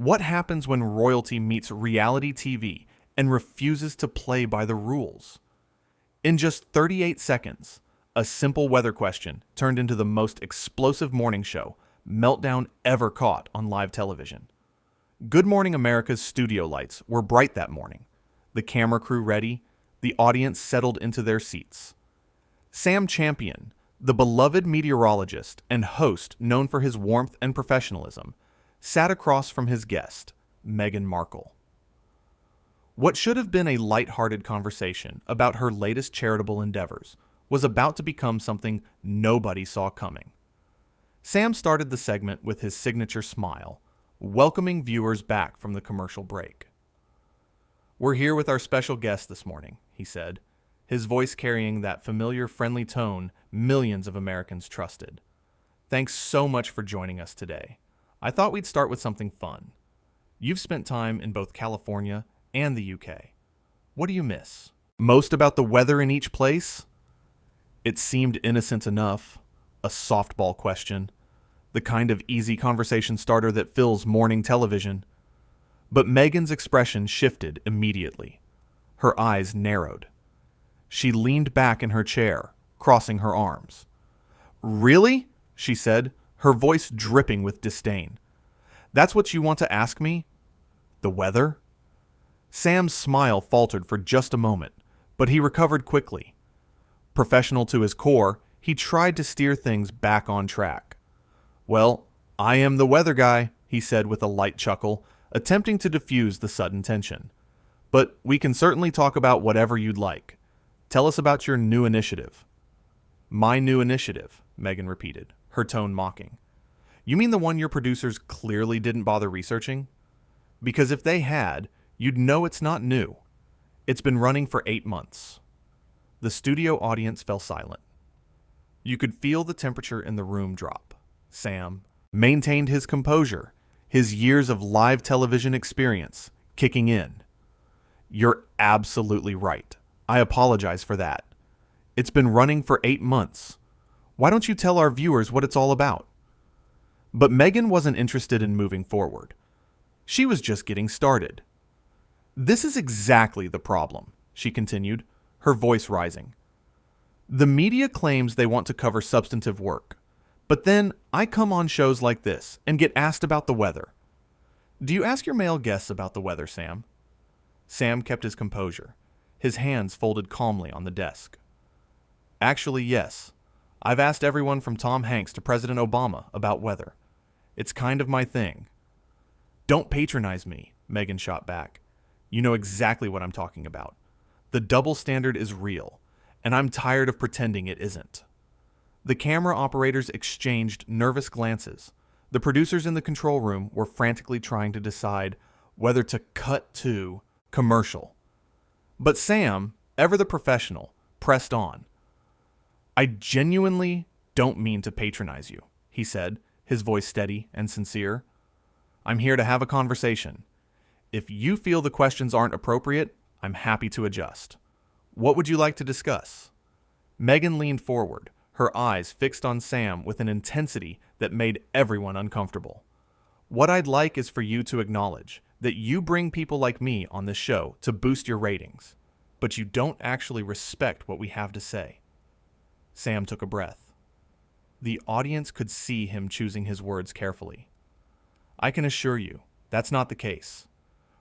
What happens when royalty meets reality TV and refuses to play by the rules? In just 38 seconds, a simple weather question turned into the most explosive morning show meltdown ever caught on live television. Good Morning America's studio lights were bright that morning, the camera crew ready, the audience settled into their seats. Sam Champion, the beloved meteorologist and host known for his warmth and professionalism, sat across from his guest, Meghan Markle. What should have been a light-hearted conversation about her latest charitable endeavors was about to become something nobody saw coming. Sam started the segment with his signature smile, welcoming viewers back from the commercial break. "We're here with our special guest this morning," he said, his voice carrying that familiar friendly tone millions of Americans trusted. "Thanks so much for joining us today. I thought we'd start with something fun. You've spent time in both California and the UK. What do you miss most about the weather in each place?" It seemed innocent enough, a softball question, the kind of easy conversation starter that fills morning television. But Meghan's expression shifted immediately. Her eyes narrowed. She leaned back in her chair, crossing her arms. "Really?" she said, her voice dripping with disdain. "That's what you want to ask me? The weather?" Sam's smile faltered for just a moment, but he recovered quickly. Professional to his core, he tried to steer things back on track. "Well, I am the weather guy," he said with a light chuckle, attempting to diffuse the sudden tension. "But we can certainly talk about whatever you'd like. Tell us about your new initiative." "My new initiative," Meghan repeated, her tone mocking. "You mean the one your producers clearly didn't bother researching? Because if they had, you'd know it's not new. It's been running for 8 months. The studio audience fell silent. You could feel the temperature in the room drop. Sam maintained his composure, his years of live television experience kicking in. "You're absolutely right. I apologize for that. It's been running for 8 months. Why don't you tell our viewers what it's all about?" But Meghan wasn't interested in moving forward. She was just getting started. "This is exactly the problem," she continued, her voice rising. "The media claims they want to cover substantive work, but then I come on shows like this and get asked about the weather. Do you ask your male guests about the weather, Sam?" Sam kept his composure, his hands folded calmly on the desk. "Actually, yes. I've asked everyone from Tom Hanks to President Obama about weather. It's kind of my thing." "Don't patronize me," Meghan shot back. "You know exactly what I'm talking about. The double standard is real, and I'm tired of pretending it isn't." The camera operators exchanged nervous glances. The producers in the control room were frantically trying to decide whether to cut to commercial. But Sam, ever the professional, pressed on. "I genuinely don't mean to patronize you," he said, his voice steady and sincere. "I'm here to have a conversation. If you feel the questions aren't appropriate, I'm happy to adjust. What would you like to discuss?" Meghan leaned forward, her eyes fixed on Sam with an intensity that made everyone uncomfortable. "What I'd like is for you to acknowledge that you bring people like me on this show to boost your ratings, but you don't actually respect what we have to say." Sam took a breath. The audience could see him choosing his words carefully. "I can assure you, that's not the case.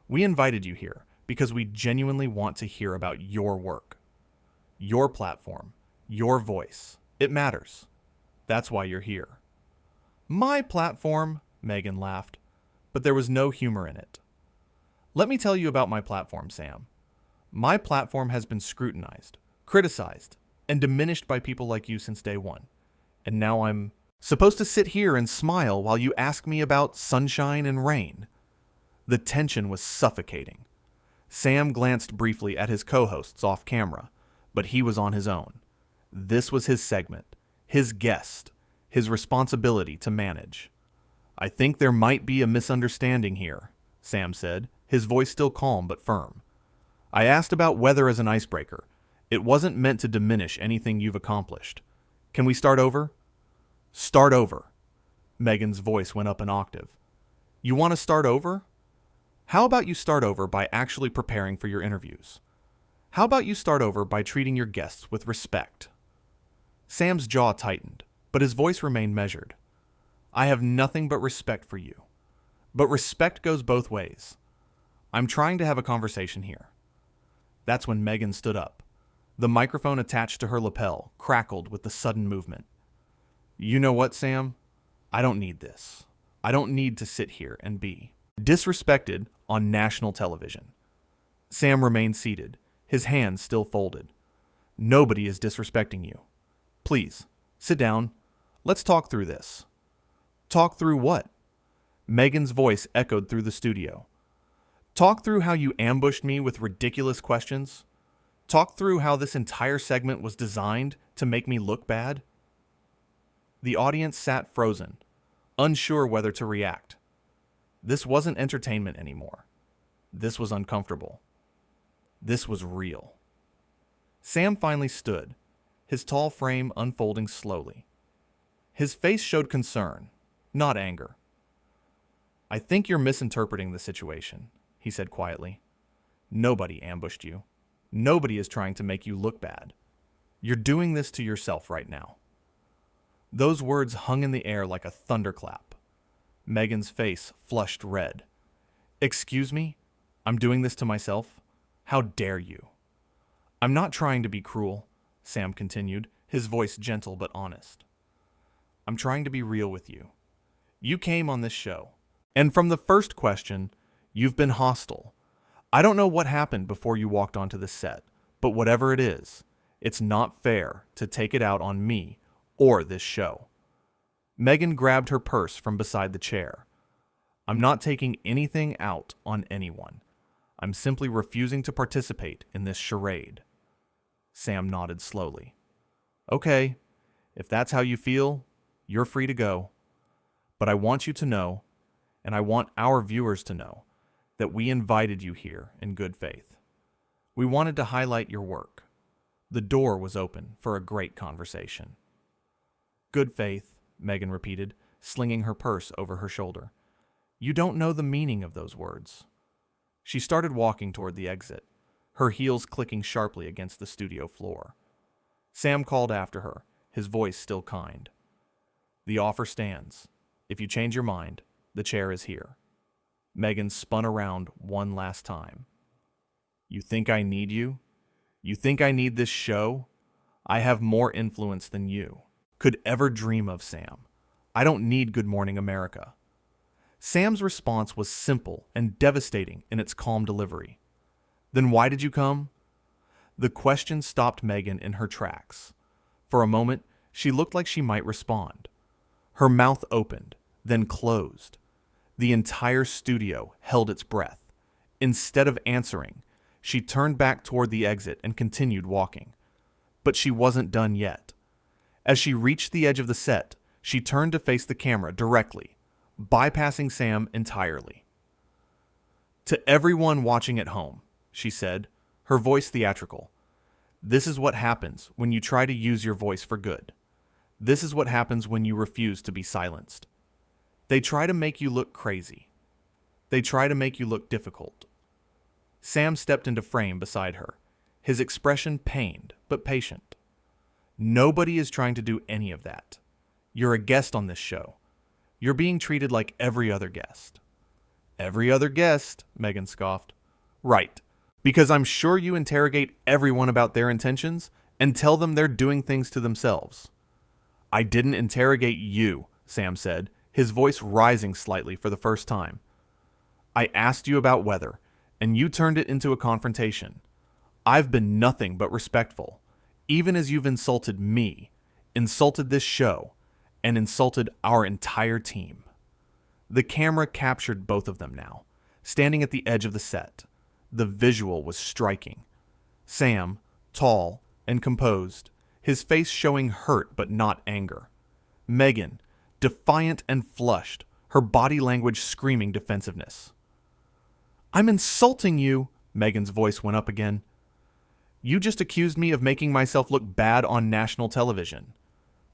We invited you here because we genuinely want to hear about your work. Your platform, your voice. It matters. That's why you're here." "My platform," Meghan laughed, but there was no humor in it. "Let me tell you about my platform, Sam. My platform has been scrutinized, criticized, and diminished by people like you since day one. And now I'm supposed to sit here and smile while you ask me about sunshine and rain." The tension was suffocating. Sam glanced briefly at his co-hosts off camera, but he was on his own. This was his segment, his guest, his responsibility to manage. "I think there might be a misunderstanding here," Sam said, his voice still calm but firm. "I asked about weather as an icebreaker. It wasn't meant to diminish anything you've accomplished. Can we start over?" "Start over." Meghan's voice went up an octave. "You want to start over? How about you start over by actually preparing for your interviews? How about you start over by treating your guests with respect? Sam's jaw tightened, but his voice remained measured. I have nothing but respect for you. But respect goes both ways. I'm trying to have a conversation here. That's when Meghan stood up. The microphone attached to her lapel crackled with the sudden movement. You know what, Sam? I don't need this. I don't need to sit here and be disrespected on national television. Sam remained seated, his hands still folded. Nobody is disrespecting you. Please, sit down. Let's talk through this. Talk through what? Meghan's voice echoed through the studio. Talk through how you ambushed me with ridiculous questions. Talk through how this entire segment was designed to make me look bad. The audience sat frozen, unsure whether to react. This wasn't entertainment anymore. This was uncomfortable. This was real. Sam finally stood, his tall frame unfolding slowly. His face showed concern, not anger. I think you're misinterpreting the situation, he said quietly. Nobody ambushed you. Nobody is trying to make you look bad. You're doing this to yourself right now. Those words hung in the air like a thunderclap. Meghan's face flushed red. Excuse me? I'm doing this to myself? How dare you? I'm not trying to be cruel, Sam continued, his voice gentle but honest. I'm trying to be real with you. You came on this show, and from the first question, you've been hostile. I don't know what happened before you walked onto the set, but whatever it is, it's not fair to take it out on me or this show. Meghan grabbed her purse from beside the chair. I'm not taking anything out on anyone. I'm simply refusing to participate in this charade. Sam nodded slowly. Okay, if that's how you feel, you're free to go. But I want you to know, and I want our viewers to know, that we invited you here in good faith. We wanted to highlight your work. The door was open for a great conversation. Good faith, Meghan repeated, slinging her purse over her shoulder. You don't know the meaning of those words. She started walking toward the exit, her heels clicking sharply against the studio floor. Sam called after her, his voice still kind. The offer stands. If you change your mind, the chair is here. Meghan spun around one last time. You think I need you? You think I need this show? I have more influence than you could ever dream of, Sam. I don't need Good Morning America. Sam's response was simple and devastating in its calm delivery. Then why did you come? The question stopped Meghan in her tracks. For a moment, she looked like she might respond. Her mouth opened, then closed. The entire studio held its breath. Instead of answering, she turned back toward the exit and continued walking. But she wasn't done yet. As she reached the edge of the set, she turned to face the camera directly, bypassing Sam entirely. To everyone watching at home, she said, her voice theatrical, this is what happens when you try to use your voice for good. This is what happens when you refuse to be silenced. They try to make you look crazy. They try to make you look difficult. Sam stepped into frame beside her, his expression pained but patient. Nobody is trying to do any of that. You're a guest on this show. You're being treated like every other guest. Every other guest, Meghan scoffed. Right, because I'm sure you interrogate everyone about their intentions and tell them they're doing things to themselves. I didn't interrogate you, Sam said, his voice rising slightly for the first time. I asked you about weather, and you turned it into a confrontation. I've been nothing but respectful, even as you've insulted me, insulted this show, and insulted our entire team. The camera captured both of them now, standing at the edge of the set. The visual was striking. Sam, tall and composed, his face showing hurt but not anger. Meghan, defiant and flushed, her body language screaming defensiveness. I'm insulting you, Meghan's voice went up again. You just accused me of making myself look bad on national television.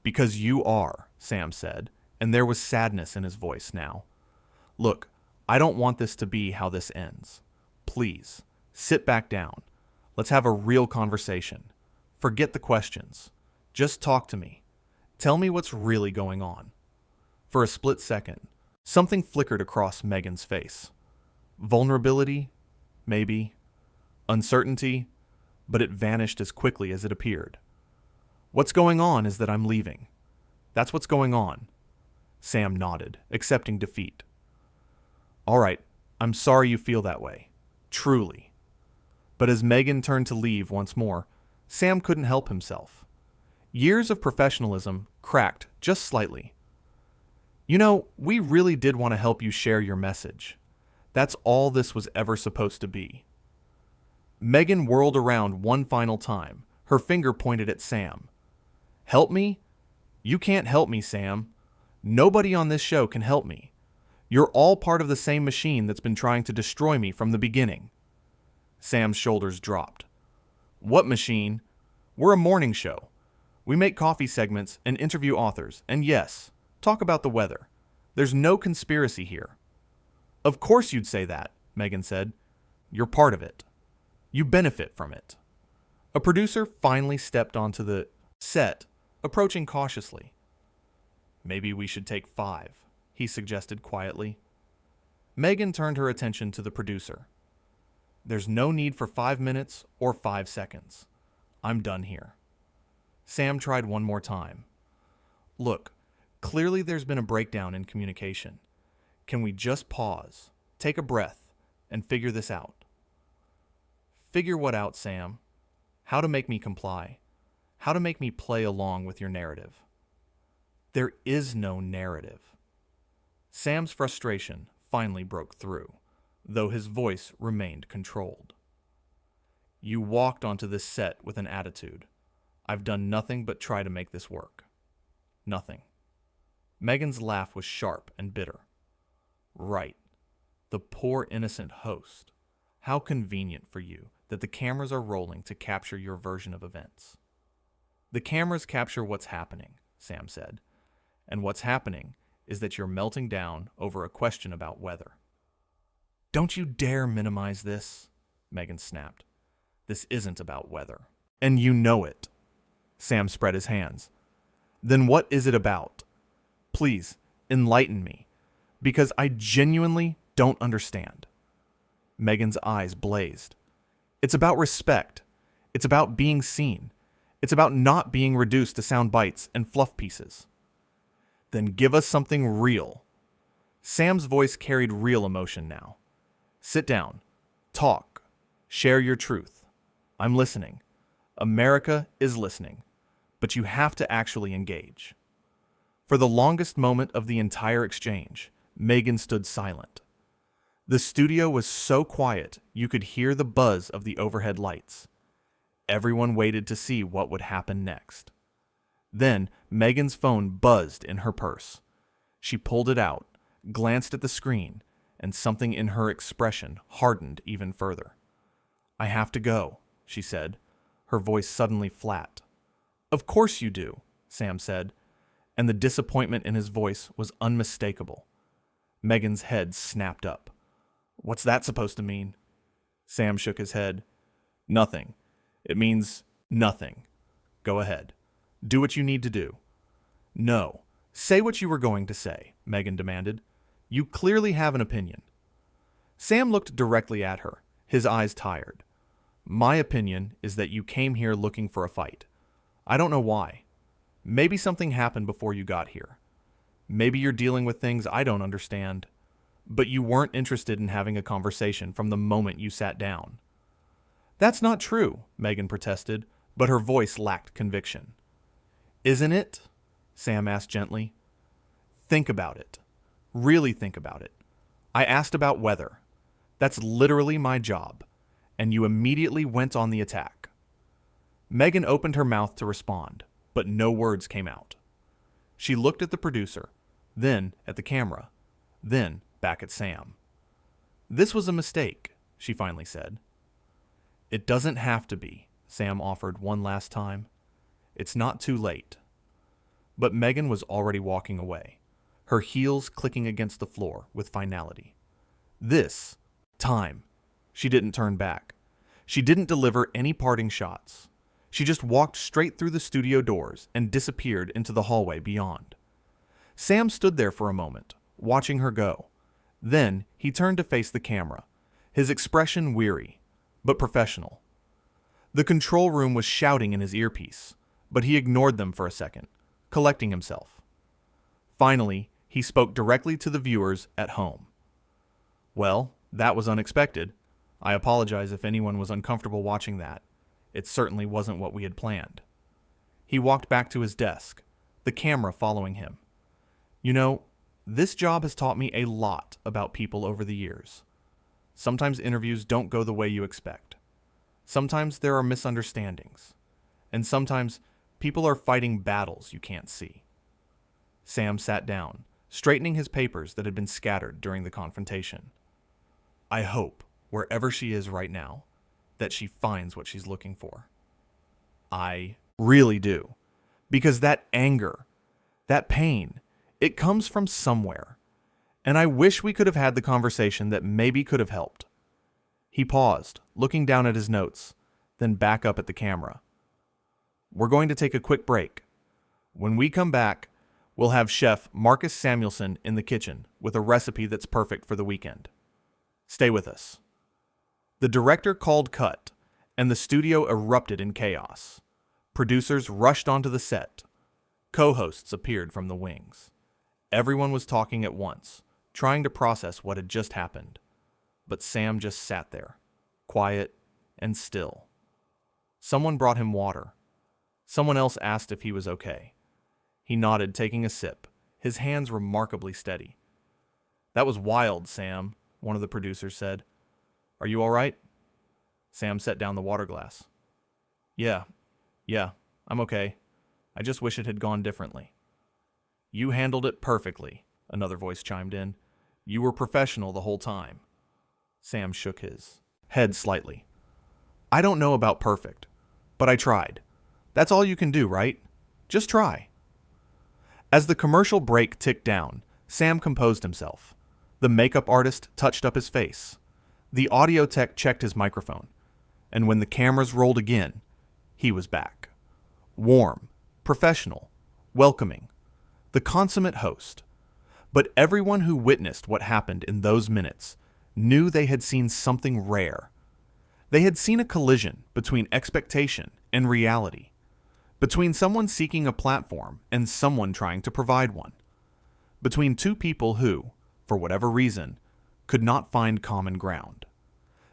Because you are, Sam said, and there was sadness in his voice now. Look, I don't want this to be how this ends. Please, sit back down. Let's have a real conversation. Forget the questions. Just talk to me. Tell me what's really going on." For a split second, something flickered across Meghan's face. Vulnerability? Maybe. Uncertainty? But it vanished as quickly as it appeared. "What's going on is that I'm leaving. That's what's going on." Sam nodded, accepting defeat. "All right, I'm sorry you feel that way. Truly." But as Meghan turned to leave once more, Sam couldn't help himself. Years of professionalism cracked just slightly. "You know, we really did want to help you share your message. That's all this was ever supposed to be." Meghan whirled around one final time, her finger pointed at Sam. "Help me? You can't help me, Sam. Nobody on this show can help me. You're all part of the same machine that's been trying to destroy me from the beginning." Sam's shoulders dropped. "What machine? We're a morning show. We make coffee segments and interview authors, and yes, talk about the weather. There's no conspiracy here." "Of course you'd say that," Meghan said. "You're part of it. You benefit from it." A producer finally stepped onto the set, approaching cautiously. "Maybe we should take 5, he suggested quietly. Meghan turned her attention to the producer. "There's no need for 5 minutes or 5 seconds. I'm done here." Sam tried one more time. "Look, clearly there's been a breakdown in communication. Can we just pause, take a breath, and figure this out?" "Figure what out, Sam? How to make me comply? How to make me play along with your narrative?" "There is no narrative." Sam's frustration finally broke through, though his voice remained controlled. "You walked onto this set with an attitude. I've done nothing but try to make this work. Nothing." Meghan's laugh was sharp and bitter. "Right. The poor innocent host. How convenient for you that the cameras are rolling to capture your version of events." "The cameras capture what's happening," Sam said. "And what's happening is that you're melting down over a question about weather." "Don't you dare minimize this," Meghan snapped. "This isn't about weather. And you know it." Sam spread his hands. "Then what is it about? Please, enlighten me, because I genuinely don't understand." Meghan's eyes blazed. "It's about respect. It's about being seen. It's about not being reduced to sound bites and fluff pieces." "Then give us something real." Sam's voice carried real emotion now. "Sit down. Talk. Share your truth. I'm listening. America is listening. But you have to actually engage." For the longest moment of the entire exchange, Meghan stood silent. The studio was so quiet you could hear the buzz of the overhead lights. Everyone waited to see what would happen next. Then Meghan's phone buzzed in her purse. She pulled it out, glanced at the screen, and something in her expression hardened even further. "I have to go," she said, her voice suddenly flat. "Of course you do," Sam said, and the disappointment in his voice was unmistakable. Meghan's head snapped up. "What's that supposed to mean?" Sam shook his head. "Nothing. It means nothing. Go ahead. Do what you need to do." "No. Say what you were going to say," Meghan demanded. "You clearly have an opinion." Sam looked directly at her, his eyes tired. "My opinion is that you came here looking for a fight. I don't know why. Maybe something happened before you got here. Maybe you're dealing with things I don't understand. But you weren't interested in having a conversation from the moment you sat down." "That's not true," Meghan protested, but her voice lacked conviction. "Isn't it?" Sam asked gently. "Think about it. Really think about it. I asked about weather. That's literally my job. And you immediately went on the attack." Meghan opened her mouth to respond, but no words came out. She looked at the producer, then at the camera, then back at Sam. "This was a mistake," she finally said. "It doesn't have to be," Sam offered one last time. "It's not too late." But Meghan was already walking away, her heels clicking against the floor with finality. This time, she didn't turn back. She didn't deliver any parting shots. She just walked straight through the studio doors and disappeared into the hallway beyond. Sam stood there for a moment, watching her go. Then he turned to face the camera, his expression weary, but professional. The control room was shouting in his earpiece, but he ignored them for a second, collecting himself. Finally, he spoke directly to the viewers at home. Well, that was unexpected. I apologize if anyone was uncomfortable watching that. It certainly wasn't what we had planned. He walked back to his desk, the camera following him. You know, this job has taught me a lot about people over the years. Sometimes interviews don't go the way you expect. Sometimes there are misunderstandings. And sometimes people are fighting battles you can't see. Sam sat down, straightening his papers that had been scattered during the confrontation. I hope, wherever she is right now, that she finds what she's looking for. I really do. Because that anger, that pain, it comes from somewhere. And I wish we could have had the conversation that maybe could have helped. He paused, looking down at his notes, then back up at the camera. We're going to take a quick break. When we come back, we'll have Chef Marcus Samuelson in the kitchen with a recipe that's perfect for the weekend. Stay with us. The director called cut, and the studio erupted in chaos. Producers rushed onto the set. Co-hosts appeared from the wings. Everyone was talking at once, trying to process what had just happened. But Sam just sat there, quiet and still. Someone brought him water. Someone else asked if he was okay. He nodded, taking a sip, his hands remarkably steady. That was wild, Sam, one of the producers said. Are you all right? Sam set down the water glass. Yeah, I'm okay. I just wish it had gone differently. You handled it perfectly, another voice chimed in. You were professional the whole time. Sam shook his head slightly. I don't know about perfect, but I tried. That's all you can do, right? Just try. As the commercial break ticked down, Sam composed himself. The makeup artist touched up his face. The audio tech checked his microphone. And when the cameras rolled again, he was back. Warm, professional, welcoming. The consummate host. But everyone who witnessed what happened in those minutes knew they had seen something rare. They had seen a collision between expectation and reality. Between someone seeking a platform and someone trying to provide one. Between two people who, for whatever reason, could not find common ground.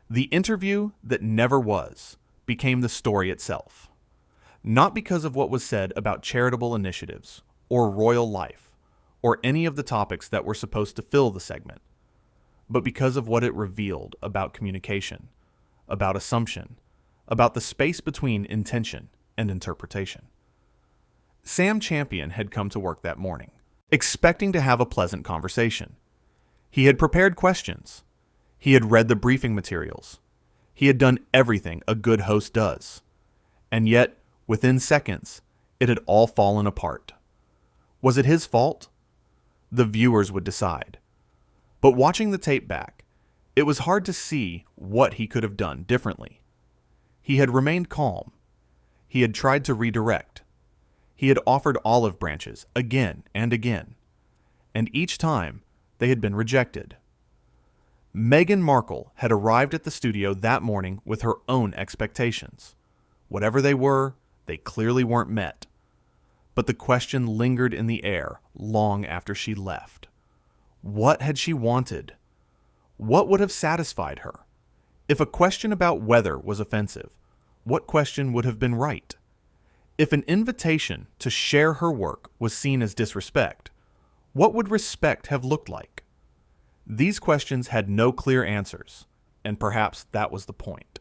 The interview that never was became the story itself. Not because of what was said about charitable initiatives, or royal life, or any of the topics that were supposed to fill the segment, but because of what it revealed about communication, about assumption, about the space between intention and interpretation. Sam Champion had come to work that morning, expecting to have a pleasant conversation. He had prepared questions. He had read the briefing materials. He had done everything a good host does. And yet, within seconds, it had all fallen apart. Was it his fault? The viewers would decide. But watching the tape back, it was hard to see what he could have done differently. He had remained calm. He had tried to redirect. He had offered olive branches again and again. And each time, they had been rejected. Meghan Markle had arrived at the studio that morning with her own expectations. Whatever they were, they clearly weren't met. But the question lingered in the air long after she left. What had she wanted? What would have satisfied her? If a question about weather was offensive, what question would have been right? If an invitation to share her work was seen as disrespect, what would respect have looked like? These questions had no clear answers, and perhaps that was the point.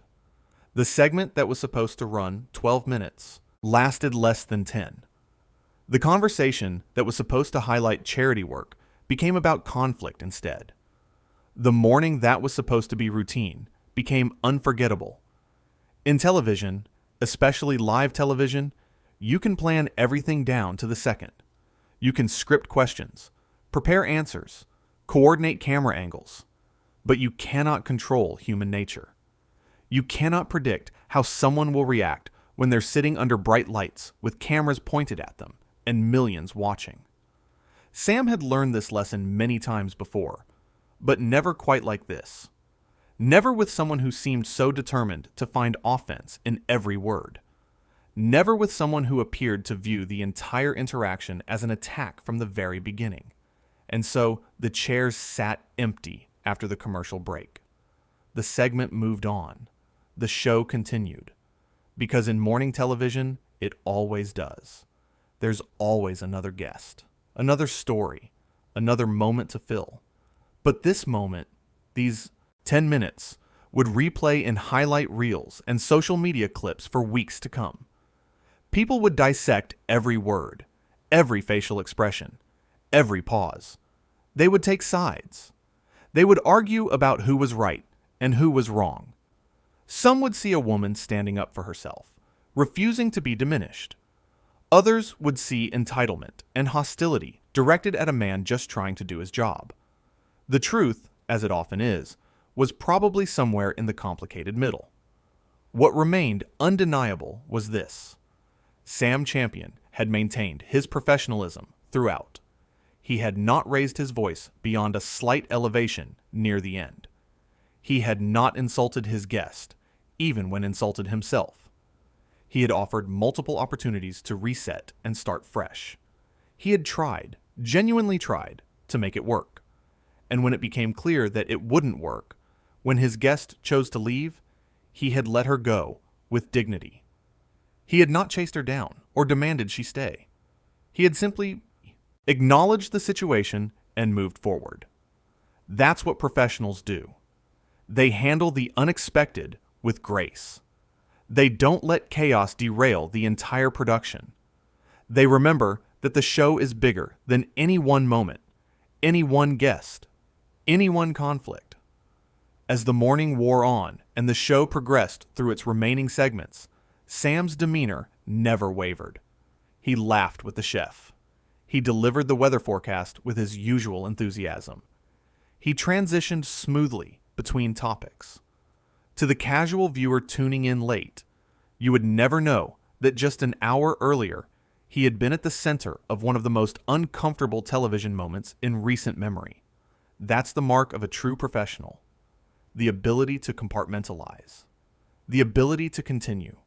The segment that was supposed to run 12 minutes lasted less than 10. The conversation that was supposed to highlight charity work became about conflict instead. The morning that was supposed to be routine became unforgettable. In television, especially live television, you can plan everything down to the second. You can script questions, prepare answers, coordinate camera angles. But you cannot control human nature. You cannot predict how someone will react when they're sitting under bright lights with cameras pointed at them and millions watching. Sam had learned this lesson many times before, but never quite like this. Never with someone who seemed so determined to find offense in every word. Never with someone who appeared to view the entire interaction as an attack from the very beginning. And so the chairs sat empty after the commercial break. The segment moved on. The show continued. Because in morning television, it always does. There's always another guest, another story, another moment to fill. But this moment, these 10 minutes, would replay in highlight reels and social media clips for weeks to come. People would dissect every word, every facial expression, every pause. They would take sides. They would argue about who was right and who was wrong. Some would see a woman standing up for herself, refusing to be diminished. Others would see entitlement and hostility directed at a man just trying to do his job. The truth, as it often is, was probably somewhere in the complicated middle. What remained undeniable was this. Sam Champion had maintained his professionalism throughout. He had not raised his voice beyond a slight elevation near the end. He had not insulted his guest, even when insulted himself. He had offered multiple opportunities to reset and start fresh. He had tried, genuinely tried, to make it work. And when it became clear that it wouldn't work, when his guest chose to leave, he had let her go with dignity. He had not chased her down or demanded she stay. He had simply acknowledged the situation and moved forward. That's what professionals do. They handle the unexpected with grace. They don't let chaos derail the entire production. They remember that the show is bigger than any one moment, any one guest, any one conflict. As the morning wore on and the show progressed through its remaining segments, Sam's demeanor never wavered. He laughed with the chef. He delivered the weather forecast with his usual enthusiasm. He transitioned smoothly between topics. To the casual viewer tuning in late, you would never know that just an hour earlier, he had been at the center of one of the most uncomfortable television moments in recent memory. That's the mark of a true professional. The ability to compartmentalize. The ability to continue.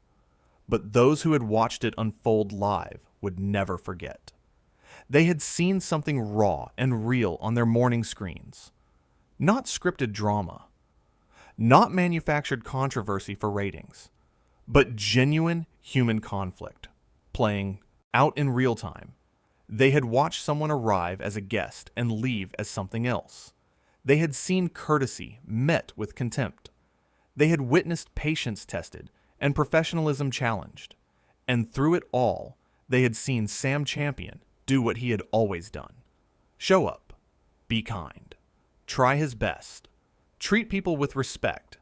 But those who had watched it unfold live would never forget. They had seen something raw and real on their morning screens. Not scripted drama. Not manufactured controversy for ratings. But genuine human conflict, playing out in real time. They had watched someone arrive as a guest and leave as something else. They had seen courtesy met with contempt. They had witnessed patience tested and professionalism challenged. And through it all, they had seen Sam Champion do what he had always done. Show up. Be kind. Try his best. Treat people with respect,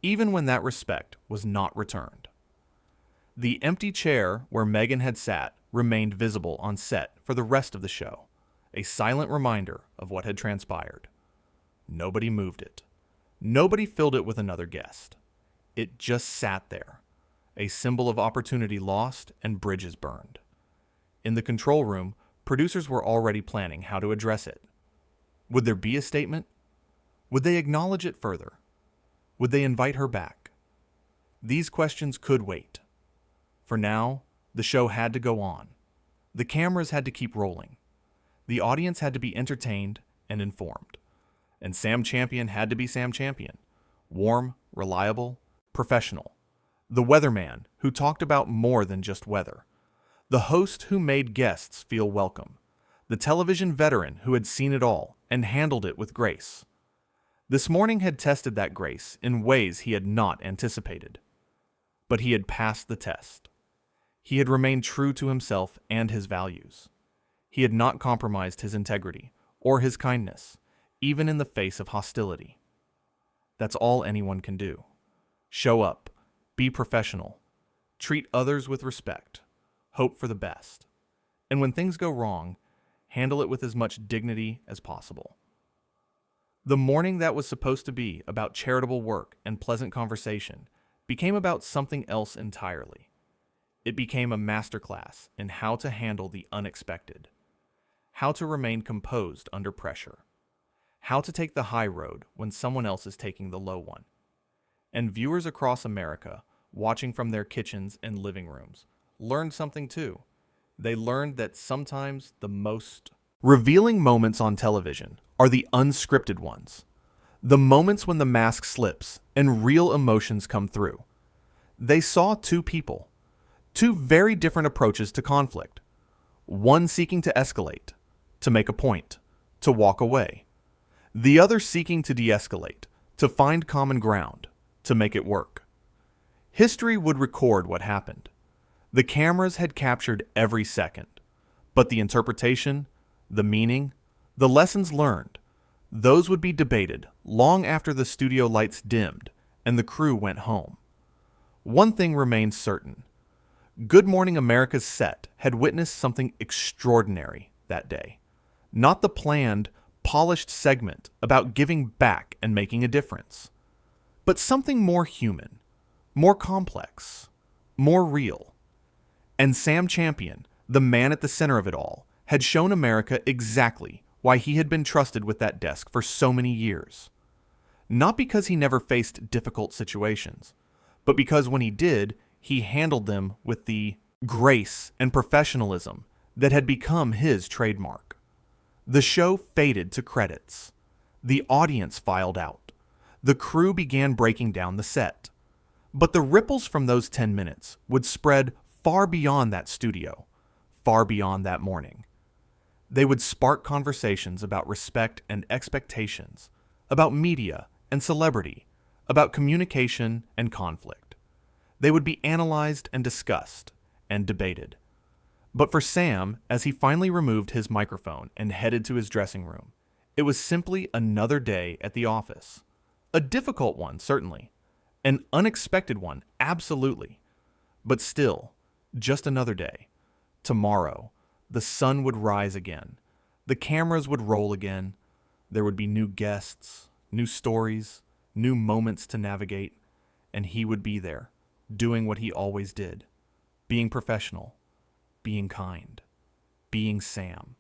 even when that respect was not returned. The empty chair where Meghan had sat remained visible on set for the rest of the show, a silent reminder of what had transpired. Nobody moved it. Nobody filled it with another guest. It just sat there, a symbol of opportunity lost and bridges burned. In the control room, producers were already planning how to address it. Would there be a statement? Would they acknowledge it further? Would they invite her back? These questions could wait. For now, the show had to go on. The cameras had to keep rolling. The audience had to be entertained and informed. And Sam Champion had to be Sam Champion. Warm, reliable, professional. The weatherman who talked about more than just weather. The host who made guests feel welcome. The television veteran who had seen it all and handled it with grace. This morning had tested that grace in ways he had not anticipated. But he had passed the test. He had remained true to himself and his values. He had not compromised his integrity or his kindness, even in the face of hostility. That's all anyone can do. Show up, be professional, treat others with respect, hope for the best, and when things go wrong, handle it with as much dignity as possible. The morning that was supposed to be about charitable work and pleasant conversation became about something else entirely. It became a masterclass in how to handle the unexpected, how to remain composed under pressure, how to take the high road when someone else is taking the low one. And viewers across America, watching from their kitchens and living rooms, learned something too. They learned that sometimes the most revealing moments on television are the unscripted ones. The moments when the mask slips and real emotions come through. They saw two people, two very different approaches to conflict. One seeking to escalate, to make a point, to walk away. The other seeking to de-escalate, to find common ground, to make it work. History would record what happened. The cameras had captured every second, but the interpretation, the meaning, the lessons learned, those would be debated long after the studio lights dimmed and the crew went home. One thing remained certain. Good Morning America's set had witnessed something extraordinary that day. Not the planned, polished segment about giving back and making a difference, but something more human, more complex, more real. And Sam Champion, the man at the center of it all, had shown America exactly why he had been trusted with that desk for so many years. Not because he never faced difficult situations, but because when he did, he handled them with the grace and professionalism that had become his trademark. The show faded to credits. The audience filed out. The crew began breaking down the set. But the ripples from those 10 minutes would spread far beyond that studio, far beyond that morning. They would spark conversations about respect and expectations, about media and celebrity, about communication and conflict. They would be analyzed and discussed and debated. But for Sam, as he finally removed his microphone and headed to his dressing room, it was simply another day at the office. A difficult one, certainly. An unexpected one, absolutely. But still, just another day. Tomorrow, the sun would rise again. The cameras would roll again. There would be new guests, new stories, new moments to navigate, and he would be there, doing what he always did, being professional, being kind, being Sam.